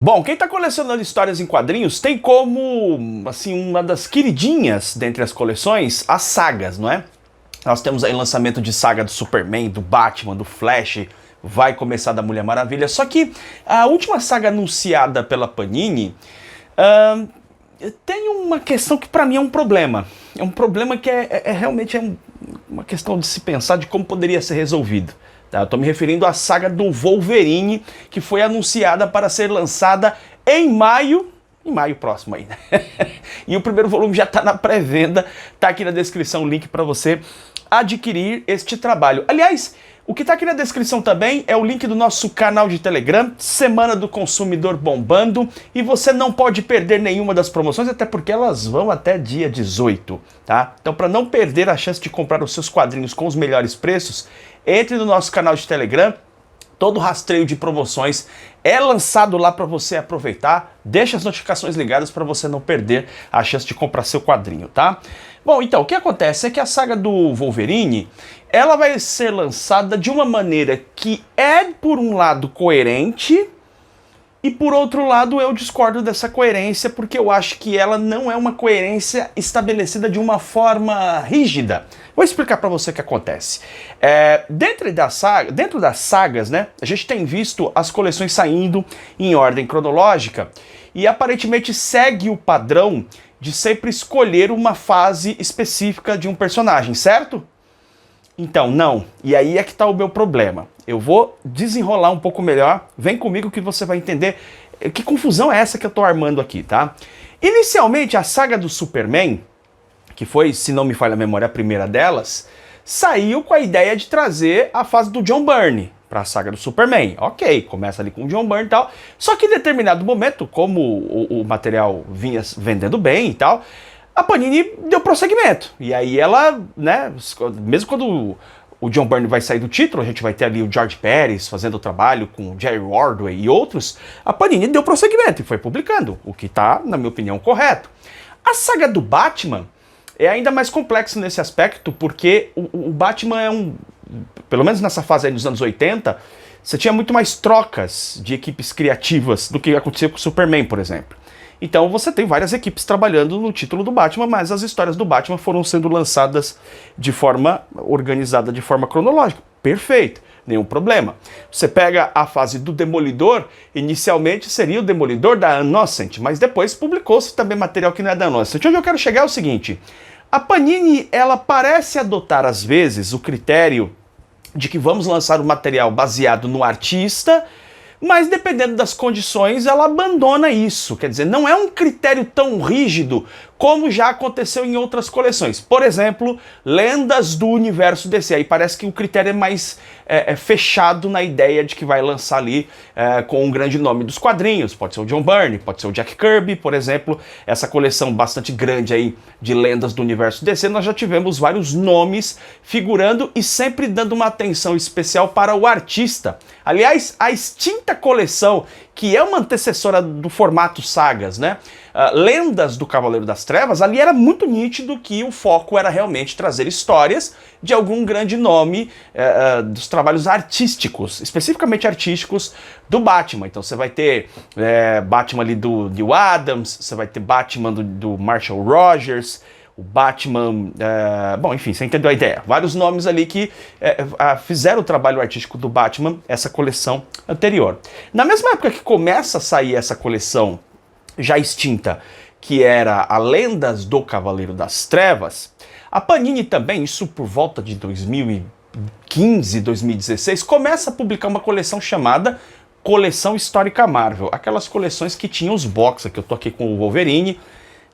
Bom, quem está colecionando histórias em quadrinhos tem como, assim, uma das queridinhas dentre as coleções, as sagas, não é? Nós temos aí o lançamento de saga do Superman, do Batman, do Flash, vai começar da Mulher Maravilha, só que a última saga anunciada pela Panini tem uma questão que para mim é um problema. É um problema que realmente uma questão de se pensar de como poderia ser resolvido. Tá, eu estou me referindo à saga do Wolverine, que foi anunciada para ser lançada em maio próximo aí, né? E o primeiro volume já está na pré-venda, tá aqui na descrição o link para você adquirir este trabalho. Aliás, o que está aqui na descrição também é o link do nosso canal de Telegram, Semana do Consumidor bombando, e você não pode perder nenhuma das promoções, até porque elas vão até dia 18, tá? Então, para não perder a chance de comprar os seus quadrinhos com os melhores preços, entre no nosso canal de Telegram. Todo rastreio de promoções é lançado lá para você aproveitar. Deixa as notificações ligadas para você não perder a chance de comprar seu quadrinho, tá? Bom, então, o que acontece é que a saga do Wolverine, ela vai ser lançada de uma maneira que é, por um lado, coerente, e por outro lado, eu discordo dessa coerência, porque eu acho que ela não é uma coerência estabelecida de uma forma rígida. Vou explicar para você o que acontece. Dentro das sagas, né, a gente tem visto as coleções saindo em ordem cronológica e aparentemente segue o padrão de sempre escolher uma fase específica de um personagem, certo? Então, não. E aí é que está o meu problema. Eu vou desenrolar um pouco melhor. Vem comigo que você vai entender que confusão é essa que eu estou armando aqui, tá? Inicialmente, a saga do Superman, que foi, se não me falha a memória, a primeira delas, saiu com a ideia de trazer a fase do John Byrne para a saga do Superman. Ok, começa ali com o John Byrne e tal. Só que em determinado momento, como o material vinha vendendo bem e tal, a Panini deu prosseguimento. E aí ela, né, mesmo quando o John Byrne vai sair do título, a gente vai ter ali o George Pérez fazendo o trabalho com o Jerry Ordway e outros, a Panini deu prosseguimento e foi publicando, o que está, na minha opinião, correto. A saga do Batman é ainda mais complexo nesse aspecto, porque o Batman pelo menos nessa fase aí dos anos 80, você tinha muito mais trocas de equipes criativas do que acontecia com o Superman, por exemplo. Então você tem várias equipes trabalhando no título do Batman, mas as histórias do Batman foram sendo lançadas de forma organizada, de forma cronológica. Perfeito, nenhum problema. Você pega a fase do Demolidor, inicialmente seria o Demolidor da Innocent, mas depois publicou-se também material que não é da Innocent. Onde eu quero chegar é o seguinte: a Panini, ela parece adotar às vezes o critério de que vamos lançar um material baseado no artista, mas dependendo das condições, ela abandona isso. Quer dizer, não é um critério tão rígido como já aconteceu em outras coleções. Por exemplo, Lendas do Universo DC. Aí parece que o critério é mais fechado na ideia de que vai lançar ali com um grande nome dos quadrinhos. Pode ser o John Byrne, pode ser o Jack Kirby, por exemplo. Essa coleção bastante grande aí de Lendas do Universo DC, nós já tivemos vários nomes figurando e sempre dando uma atenção especial para o artista. Aliás, a extinta coleção, que é uma antecessora do formato sagas, né? Lendas do Cavaleiro das Trevas, ali era muito nítido que o foco era realmente trazer histórias de algum grande nome dos trabalhos artísticos, especificamente artísticos do Batman. Então você vai ter Batman ali do Neil Adams, você vai ter Batman do Marshall Rogers, o Batman, bom, enfim, você entendeu a ideia. Vários nomes ali que fizeram o trabalho artístico do Batman, essa coleção anterior. Na mesma época que começa a sair essa coleção já extinta, que era a Lendas do Cavaleiro das Trevas, a Panini também, isso por volta de 2015, 2016, começa a publicar uma coleção chamada Coleção Histórica Marvel. Aquelas coleções que tinham os boxes, que eu tô aqui com o Wolverine.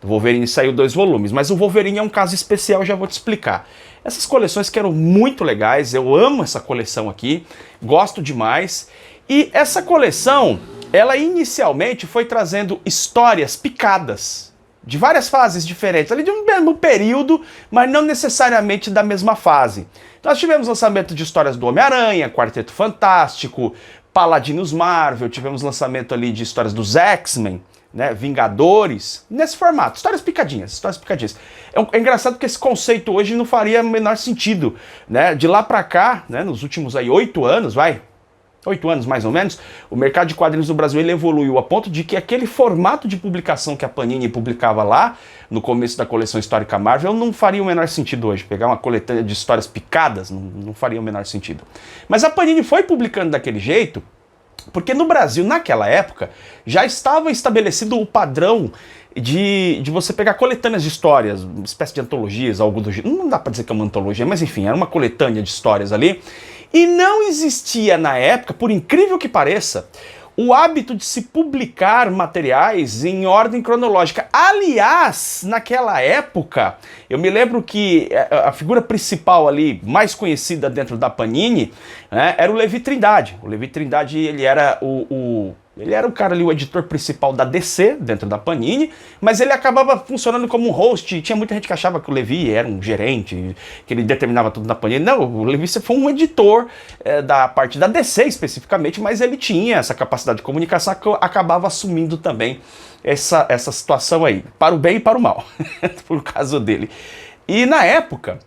O Wolverine saiu 2 volumes, mas o Wolverine é um caso especial, já vou te explicar. Essas coleções que eram muito legais, eu amo essa coleção aqui, gosto demais. E essa coleção, ela inicialmente foi trazendo histórias picadas, de várias fases diferentes, ali de um mesmo período, mas não necessariamente da mesma fase. Nós tivemos lançamento de histórias do Homem-Aranha, Quarteto Fantástico, Paladinos Marvel, tivemos lançamento ali de histórias dos X-Men, né, Vingadores, nesse formato, histórias picadinhas. É engraçado que esse conceito hoje não faria o menor sentido, né? De lá pra cá, né, nos últimos aí 8 anos, 8 anos mais ou menos, o mercado de quadrinhos no Brasil ele evoluiu a ponto de que aquele formato de publicação que a Panini publicava lá, no começo da coleção histórica Marvel, não faria o menor sentido hoje. Pegar uma coletânea de histórias picadas não faria o menor sentido. Mas a Panini foi publicando daquele jeito, porque no Brasil, naquela época, já estava estabelecido o padrão de você pegar coletâneas de histórias, uma espécie de antologias, algo do jeito. Não dá pra dizer que é uma antologia, mas enfim, era uma coletânea de histórias ali. E não existia na época, por incrível que pareça, o hábito de se publicar materiais em ordem cronológica. Aliás, naquela época, eu me lembro que a figura principal ali, mais conhecida dentro da Panini, né, era o Levi Trindade. O Levi Trindade, ele era ele era o cara ali, o editor principal da DC, dentro da Panini, mas ele acabava funcionando como um host. Tinha muita gente que achava que o Levi era um gerente, que ele determinava tudo na Panini. Não, o Levi foi um editor da parte da DC especificamente, mas ele tinha essa capacidade de comunicação que acabava assumindo também essa situação aí, para o bem e para o mal, por caso dele. E na época,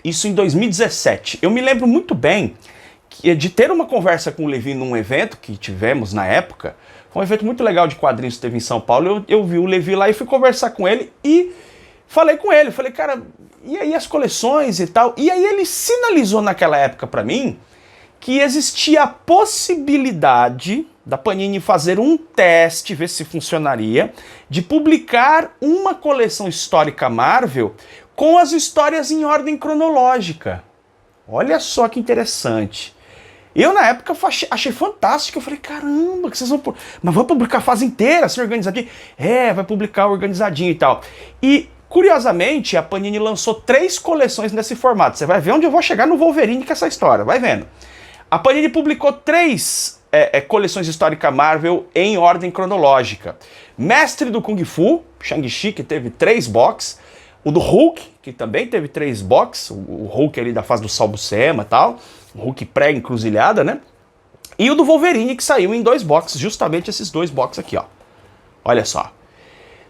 isso em 2017, eu me lembro muito bem de ter uma conversa com o Levi num evento que tivemos na época. Foi um evento muito legal de quadrinhos que teve em São Paulo. Eu vi o Levi lá e fui conversar com ele e falei com ele. Falei, cara, e aí as coleções e tal? E aí ele sinalizou naquela época pra mim que existia a possibilidade da Panini fazer um teste, ver se funcionaria, de publicar uma coleção histórica Marvel com as histórias em ordem cronológica. Olha só que interessante. Eu, na época, achei fantástico. Eu falei, caramba, que vocês vão... Mas vão publicar a fase inteira, assim, organizadinho? Vai publicar organizadinho e tal. E, curiosamente, a Panini lançou 3 coleções nesse formato. Você vai ver onde eu vou chegar no Wolverine com essa história, vai vendo. A Panini publicou 3 coleções histórica Marvel em ordem cronológica. Mestre do Kung Fu, Shang-Chi, que teve 3 box. O do Hulk, que também teve 3 box. O Hulk ali da fase do Sal Buscema e tal. O Hulk pré-encruzilhada, né? E o do Wolverine, que saiu em 2 boxes, justamente esses 2 boxes aqui, ó. Olha só.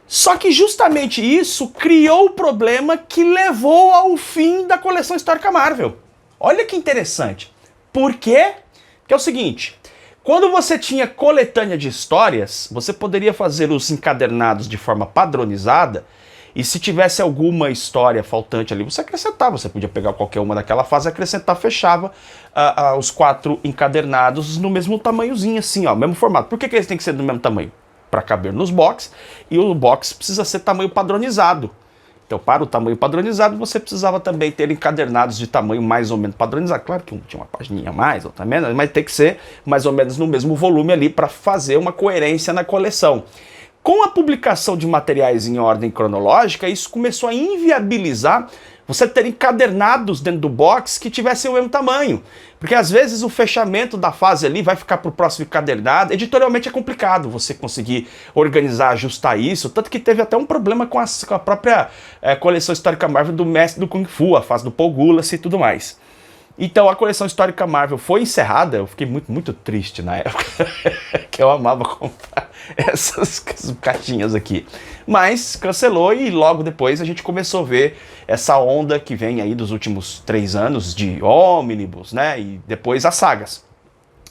Só que justamente isso criou o problema que levou ao fim da coleção histórica Marvel. Olha que interessante. Por quê? Porque é o seguinte, quando você tinha coletânea de histórias, você poderia fazer os encadernados de forma padronizada. E se tivesse alguma história faltante ali, você acrescentava. Você podia pegar qualquer uma daquela fase, acrescentar, fechava os 4 encadernados no mesmo tamanhozinho, assim, ó, mesmo formato. Por que eles têm que ser do mesmo tamanho? Para caber nos box, e o box precisa ser tamanho padronizado. Então, para o tamanho padronizado, você precisava também ter encadernados de tamanho mais ou menos padronizado. Claro que um tinha uma pagininha a mais, outra menos, mas tem que ser mais ou menos no mesmo volume ali para fazer uma coerência na coleção. Com a publicação de materiais em ordem cronológica, isso começou a inviabilizar você ter encadernados dentro do box que tivessem o mesmo tamanho. Porque às vezes o fechamento da fase ali vai ficar para o próximo encadernado. Editorialmente é complicado você conseguir organizar, ajustar isso. Tanto que teve até um problema com a própria coleção histórica Marvel do Mestre do Kung Fu, a fase do Paul Gulace e tudo mais. Então a coleção histórica Marvel foi encerrada. Eu fiquei muito, muito triste na época, que eu amava comprar essas caixinhas aqui. Mas cancelou e logo depois a gente começou a ver essa onda que vem aí dos últimos 3 anos de ônibus, né? E depois as sagas.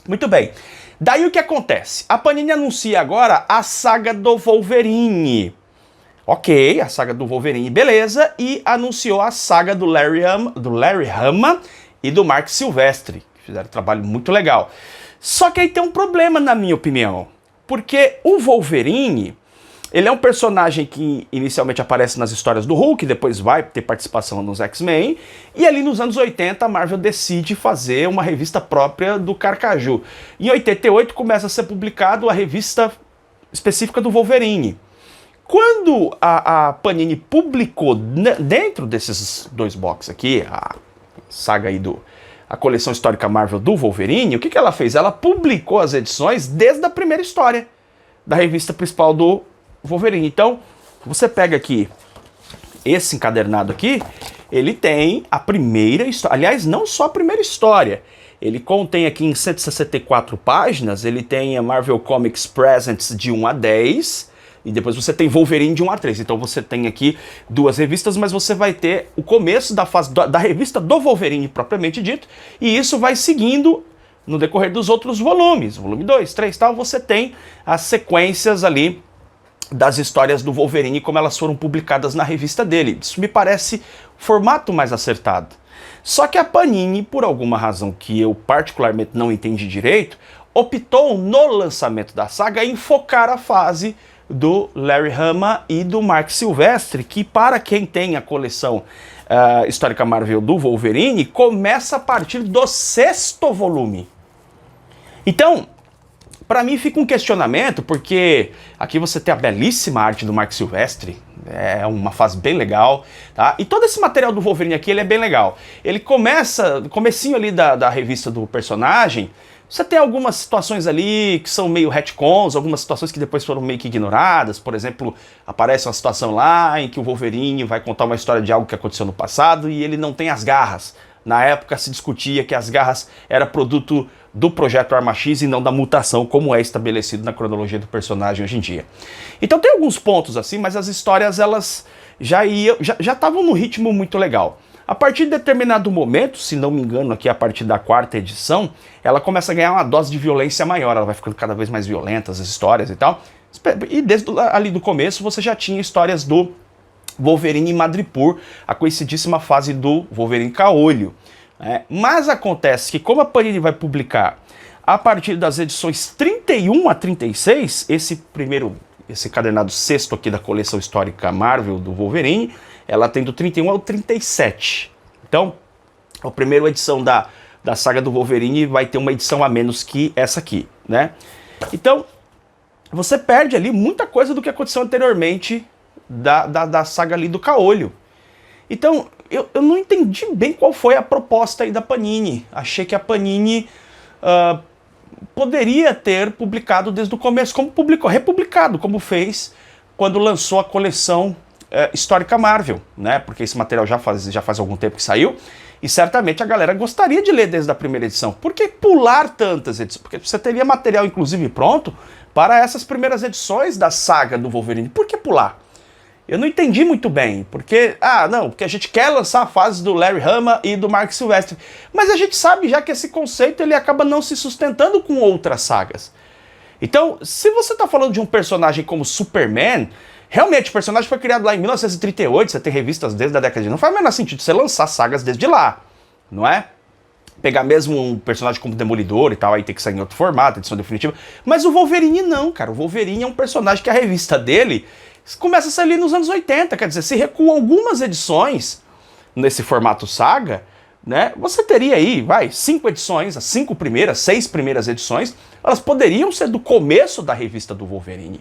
Muito bem. Daí o que acontece? A Panini anuncia agora a saga do Wolverine. Ok, a saga do Wolverine, beleza. E anunciou a saga do Larry Hama e do Mark Silvestre, que fizeram um trabalho muito legal. Só que aí tem um problema, na minha opinião, porque o Wolverine, ele é um personagem que inicialmente aparece nas histórias do Hulk, depois vai ter participação nos X-Men, e ali nos anos 80 a Marvel decide fazer uma revista própria do Carcaju. Em 88 começa a ser publicado a revista específica do Wolverine. Quando a Panini publicou dentro desses 2 boxes aqui, a saga aí a coleção histórica Marvel do Wolverine, o que ela fez? Ela publicou as edições desde a primeira história da revista principal do Wolverine. Então, você pega aqui esse encadernado aqui, ele tem a primeira história. Aliás, não só a primeira história. Ele contém aqui em 164 páginas, ele tem a Marvel Comics Presents de 1 a 10, e depois você tem Wolverine de 1 a 3. Então você tem aqui 2 revistas, mas você vai ter o começo da fase da revista do Wolverine propriamente dito, e isso vai seguindo no decorrer dos outros volumes, volume 2, 3 tal, você tem as sequências ali das histórias do Wolverine como elas foram publicadas na revista dele. Isso me parece o formato mais acertado. Só que a Panini, por alguma razão que eu particularmente não entendi direito, optou no lançamento da saga em focar a fase do Larry Hama e do Marc Silvestre, que para quem tem a coleção histórica Marvel do Wolverine, começa a partir do 6º volume. Então, para mim fica um questionamento, porque aqui você tem a belíssima arte do Marc Silvestre, é uma fase bem legal, tá? E todo esse material do Wolverine aqui, ele é bem legal. Ele começa, no comecinho ali da revista do personagem, você tem algumas situações ali que são meio retcons, algumas situações que depois foram meio que ignoradas. Por exemplo, aparece uma situação lá em que o Wolverine vai contar uma história de algo que aconteceu no passado e ele não tem as garras. Na época se discutia que as garras era produto do Projeto Arma X e não da mutação, como é estabelecido na cronologia do personagem hoje em dia. Então tem alguns pontos assim, mas as histórias elas já estavam no ritmo muito legal. A partir de determinado momento, se não me engano aqui a partir da 4ª edição, ela começa a ganhar uma dose de violência maior, ela vai ficando cada vez mais violenta, as histórias e tal. E desde ali do começo você já tinha histórias do Wolverine em Madripoor, a conhecidíssima fase do Wolverine Caolho. Mas acontece que como a Panini vai publicar a partir das edições 31 a 36, esse cadernado 6º aqui da coleção histórica Marvel do Wolverine, ela tem do 31 ao 37. Então, a primeira edição da saga do Wolverine vai ter uma edição a menos que essa aqui, né? Então, você perde ali muita coisa do que aconteceu anteriormente da saga ali do Caolho. Então, eu não entendi bem qual foi a proposta aí da Panini. Achei que a Panini poderia ter publicado desde o começo, como publicou, republicado, como fez quando lançou a coleção histórica Marvel, né? Porque esse material já faz algum tempo que saiu, e certamente a galera gostaria de ler desde a primeira edição. Por que pular tantas edições? Porque você teria material, inclusive, pronto para essas primeiras edições da saga do Wolverine. Por que pular? Eu não entendi muito bem, porque a gente quer lançar a fase do Larry Hama e do Marc Silvestre, mas a gente sabe já que esse conceito ele acaba não se sustentando com outras sagas. Então, se você está falando de um personagem como Superman, realmente o personagem foi criado lá em 1938, você tem revistas desde a década de... Não faz o menor sentido você lançar sagas desde lá, não é? Pegar mesmo um personagem como Demolidor e tal, aí tem que sair em outro formato, edição definitiva. Mas o Wolverine não, cara. O Wolverine é um personagem que a revista dele começa a sair ali nos anos 80, quer dizer, se recua algumas edições nesse formato saga, né? Você teria aí, 5 edições, as 5 primeiras, 6 primeiras edições, elas poderiam ser do começo da revista do Wolverine.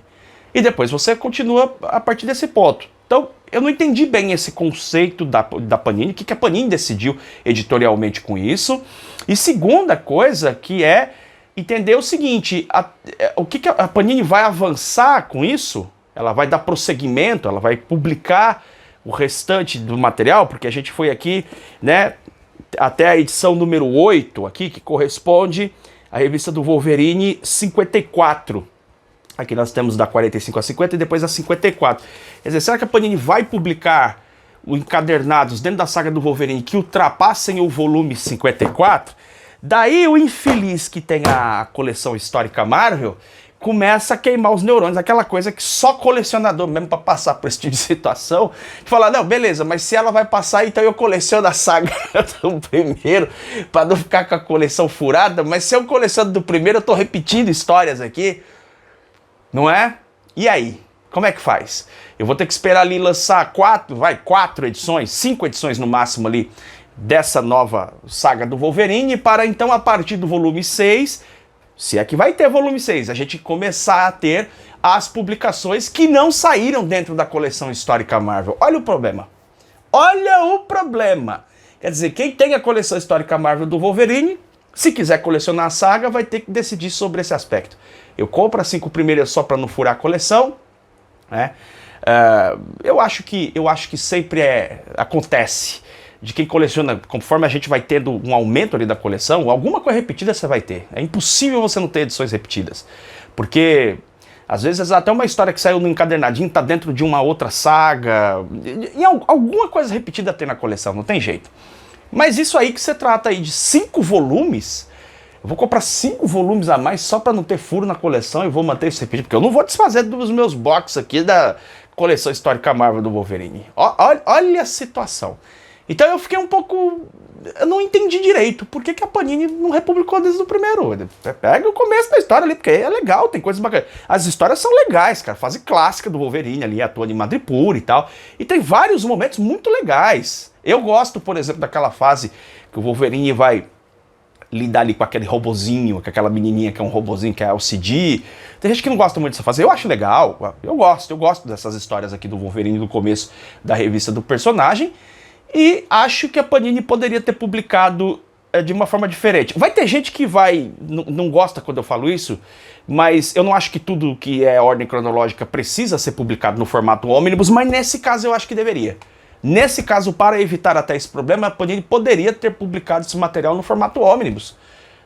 E depois você continua a partir desse ponto. Então, eu não entendi bem esse conceito da Panini, o que a Panini decidiu editorialmente com isso. E segunda coisa, que é entender o seguinte, o que a Panini vai avançar com isso? Ela vai dar prosseguimento, ela vai publicar o restante do material, porque a gente foi aqui, né, até a edição número 8 aqui, que corresponde à revista do Wolverine 54. Aqui nós temos da 45 a 50 e depois a 54. Quer dizer, será que a Panini vai publicar os encadernados dentro da saga do Wolverine que ultrapassem o volume 54? Daí o infeliz que tem a coleção histórica Marvel começa a queimar os neurônios, aquela coisa que só colecionador mesmo para passar por esse tipo de situação, de falar, não, beleza, mas se ela vai passar, então eu coleciono a saga do primeiro, para não ficar com a coleção furada, mas se eu coleciono do primeiro, eu tô repetindo histórias aqui, não é? E aí? Como é que faz? Eu vou ter que esperar ali lançar 4 edições, 5 edições no máximo ali, dessa nova saga do Wolverine, para então, a partir do volume 6, se é que vai ter volume 6, a gente começar a ter as publicações que não saíram dentro da coleção histórica Marvel. Olha o problema. Olha o problema. Quer dizer, quem tem a coleção histórica Marvel do Wolverine, se quiser colecionar a saga, vai ter que decidir sobre esse aspecto. Eu compro as 5 primeiras só para não furar a coleção, né? Eu acho que sempre acontece de quem coleciona, conforme a gente vai tendo um aumento ali da coleção, alguma coisa repetida você vai ter. É impossível você não ter edições repetidas. Porque, às vezes, até uma história que saiu no encadernadinho tá dentro de uma outra saga. E alguma coisa repetida tem na coleção, não tem jeito. Mas isso aí que você trata aí de 5 volumes, Eu vou comprar 5 volumes a mais só para não ter furo na coleção e vou manter isso repetido, porque eu não vou desfazer dos meus boxes aqui da coleção histórica Marvel do Wolverine. Olha a situação. Então eu fiquei um pouco... Eu não entendi direito por que a Panini não republicou desde o primeiro. Pega o começo da história ali, porque é legal, tem coisas bacanas. As histórias são legais, cara. Fase clássica do Wolverine ali, atua de Madripoor e tal. E tem vários momentos muito legais. Eu gosto, por exemplo, daquela fase que o Wolverine vai lidar ali com aquele robozinho, com aquela menininha que é um robozinho, que é o CD. Tem gente que não gosta muito dessa fase. Eu acho legal, eu gosto dessas histórias aqui do Wolverine do começo da revista do personagem. E acho que a Panini poderia ter publicado de uma forma diferente. Vai ter gente que não gosta quando eu falo isso, mas eu não acho que tudo que é ordem cronológica precisa ser publicado no formato ônibus, mas nesse caso eu acho que deveria. Nesse caso, para evitar até esse problema, a Panini poderia ter publicado esse material no formato ônibus.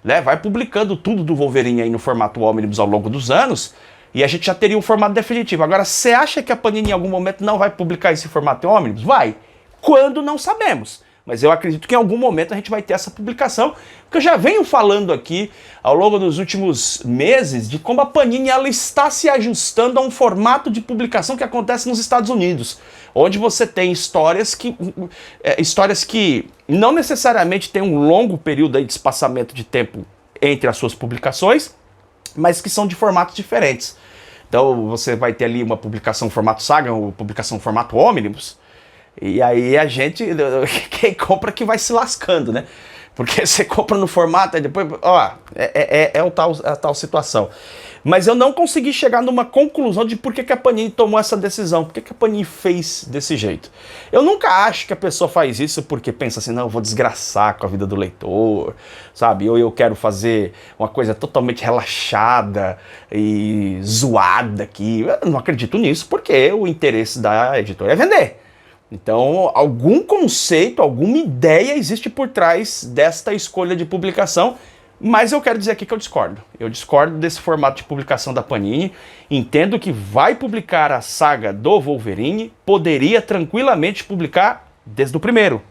Né? Vai publicando tudo do Wolverine aí no formato ônibus ao longo dos anos, e a gente já teria um formato definitivo. Agora, você acha que a Panini em algum momento não vai publicar esse formato ônibus? Vai. Quando não sabemos. Mas eu acredito que em algum momento a gente vai ter essa publicação, porque eu já venho falando aqui ao longo dos últimos meses de como a Panini ela está se ajustando a um formato de publicação que acontece nos Estados Unidos, onde você tem histórias que não necessariamente tem um longo período aí de espaçamento de tempo entre as suas publicações, mas que são de formatos diferentes. Então você vai ter ali uma publicação formato saga, uma publicação formato ônibus. E aí a gente, quem compra que vai se lascando, né? Porque você compra no formato e depois, a tal situação. Mas eu não consegui chegar numa conclusão de por que a Panini tomou essa decisão, por que a Panini fez desse jeito. Eu nunca acho que a pessoa faz isso porque pensa assim, não, eu vou desgraçar com a vida do leitor, sabe? Ou eu quero fazer uma coisa totalmente relaxada e zoada aqui. Eu não acredito nisso porque o interesse da editora é vender. Então, algum conceito, alguma ideia existe por trás desta escolha de publicação, mas eu quero dizer aqui que eu discordo. Eu discordo desse formato de publicação da Panini, entendo que vai publicar a saga do Wolverine, poderia tranquilamente publicar desde o primeiro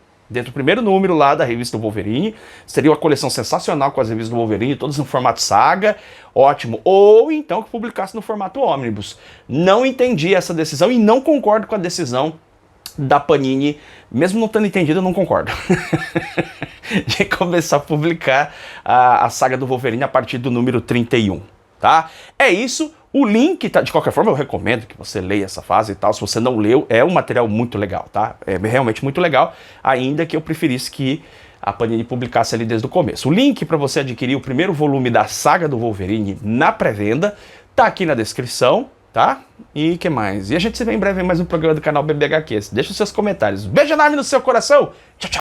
número lá da revista do Wolverine, seria uma coleção sensacional com as revistas do Wolverine, todas no formato saga, ótimo, ou então que publicasse no formato ônibus. Não entendi essa decisão e não concordo com a decisão da Panini, mesmo não tendo entendido, eu não concordo, de começar a publicar a saga do Wolverine a partir do número 31, tá? É isso, o link, tá, de qualquer forma eu recomendo que você leia essa fase e tal, se você não leu, é um material muito legal, tá? É realmente muito legal, ainda que eu preferisse que a Panini publicasse ali desde o começo. O link para você adquirir o primeiro volume da saga do Wolverine na pré-venda tá aqui na descrição, tá? E que mais? E a gente se vê em breve em mais um programa do canal BBHQ. Deixa os seus comentários. Beijo enorme no seu coração. Tchau, tchau.